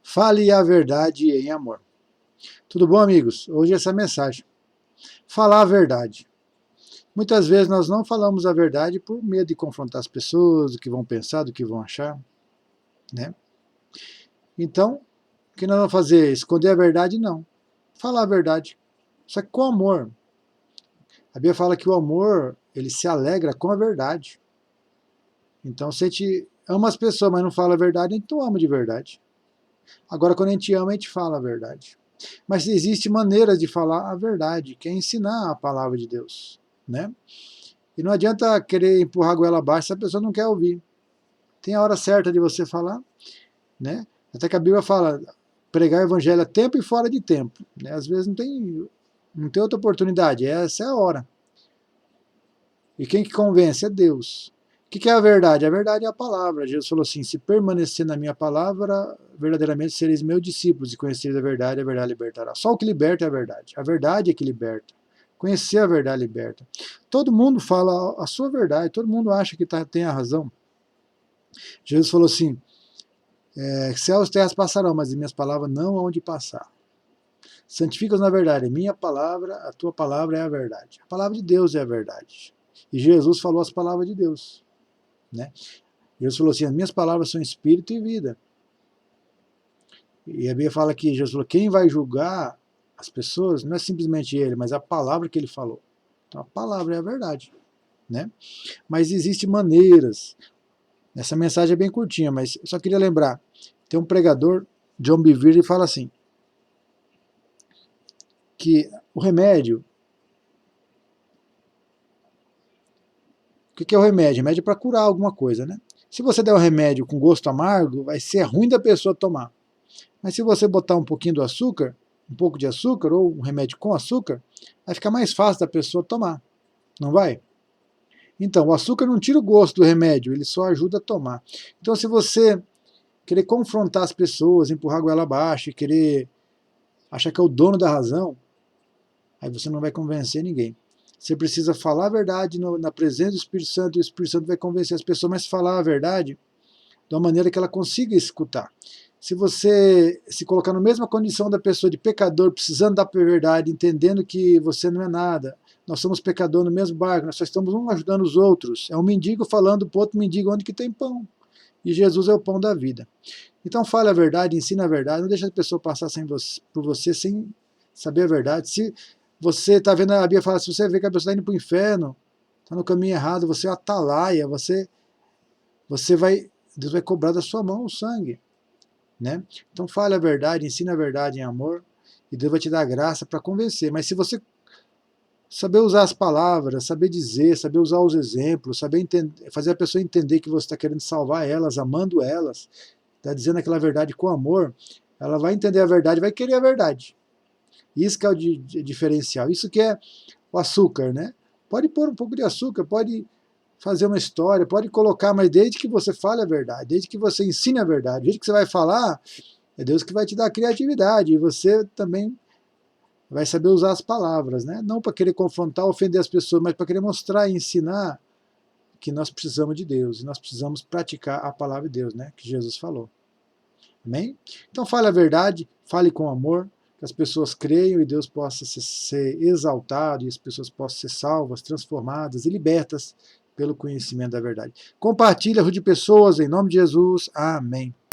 Fale a verdade em amor. Tudo bom, amigos? Hoje essa mensagem. Falar a verdade. Muitas vezes nós não falamos a verdade por medo de confrontar as pessoas, do que vão pensar, do que vão achar, né? Então, o que nós vamos fazer? Esconder a verdade? Não. Falar a verdade. Só que com amor. A Bíblia fala que o amor, ele se alegra com a verdade. Então, se a gente ama as pessoas, mas não fala a verdade, a gente não ama de verdade. Agora, quando a gente ama, a gente fala a verdade. Mas existem maneiras de falar a verdade, que é ensinar a palavra de Deus, né? E não adianta querer empurrar a goela abaixo se a pessoa não quer ouvir. Tem a hora certa de você falar, né? Até que a Bíblia fala, pregar o evangelho a tempo e fora de tempo, né? Às vezes não tem outra oportunidade, essa é a hora. E quem que convence? É Deus. O que é a verdade? A verdade é a palavra. Jesus falou assim, se permanecer na minha palavra, verdadeiramente sereis meus discípulos e conhecereis a verdade libertará. Só o que liberta é a verdade. A verdade é que liberta. Conhecer a verdade liberta. Todo mundo fala a sua verdade, todo mundo acha que tem a razão. Jesus falou assim, céus e terras passarão, mas as minhas palavras não hão de passar. Santifica-os na verdade. Minha palavra, a tua palavra é a verdade. A palavra de Deus é a verdade. E Jesus falou as palavras de Deus. Né? Jesus falou assim, as minhas palavras são espírito e vida. E a Bíblia fala que Jesus falou, quem vai julgar as pessoas não é simplesmente ele, mas a palavra que ele falou. Então a palavra é a verdade. Né? Mas existem maneiras. Essa mensagem é bem curtinha, mas eu só queria lembrar. Tem um pregador, John Bevere, ele fala assim, que o remédio... O que é o remédio? Remédio é para curar alguma coisa, né? Se você der um remédio com gosto amargo, vai ser ruim da pessoa tomar. Mas se você botar um pouquinho do açúcar, um pouco de açúcar, ou um remédio com açúcar, vai ficar mais fácil da pessoa tomar. Não vai? Então, o açúcar não tira o gosto do remédio, ele só ajuda a tomar. Então, se você querer confrontar as pessoas, empurrar a goela abaixo, e querer achar que é o dono da razão, aí você não vai convencer ninguém. Você precisa falar a verdade na presença do Espírito Santo, e o Espírito Santo vai convencer as pessoas, mas falar a verdade de uma maneira que ela consiga escutar. Se você se colocar na mesma condição da pessoa de pecador, precisando da verdade, entendendo que você não é nada, nós somos pecadores no mesmo barco, nós só estamos um ajudando os outros. É um mendigo falando para o outro mendigo onde que tem pão. E Jesus é o pão da vida. Então fale a verdade, ensine a verdade, não deixe a pessoa passar por você sem saber a verdade. Se você está vendo, a Bíblia fala, se você vê que a pessoa está indo para o inferno, está no caminho errado, você é atalaia, Deus vai cobrar da sua mão o sangue. Né? Então fale a verdade, ensine a verdade em amor, e Deus vai te dar graça para convencer. Mas se você saber usar as palavras, saber dizer, saber usar os exemplos, saber fazer a pessoa entender que você está querendo salvar elas, amando elas, está dizendo aquela verdade com amor, ela vai entender a verdade, vai querer a verdade. Isso que é o diferencial. Isso que é o açúcar, né? Pode pôr um pouco de açúcar, pode fazer uma história, pode colocar, mas desde que você fale a verdade, desde que você ensine a verdade, desde que você vai falar, é Deus que vai te dar criatividade, e você também vai saber usar as palavras, né? Não para querer confrontar, ofender as pessoas, mas para querer mostrar e ensinar que nós precisamos de Deus, e nós precisamos praticar a palavra de Deus, né? Que Jesus falou. Amém? Então fale a verdade, fale com amor, que as pessoas creiam e Deus possa ser exaltado, e as pessoas possam ser salvas, transformadas e libertas pelo conhecimento da verdade. Compartilhe, ajude pessoas, em nome de Jesus. Amém.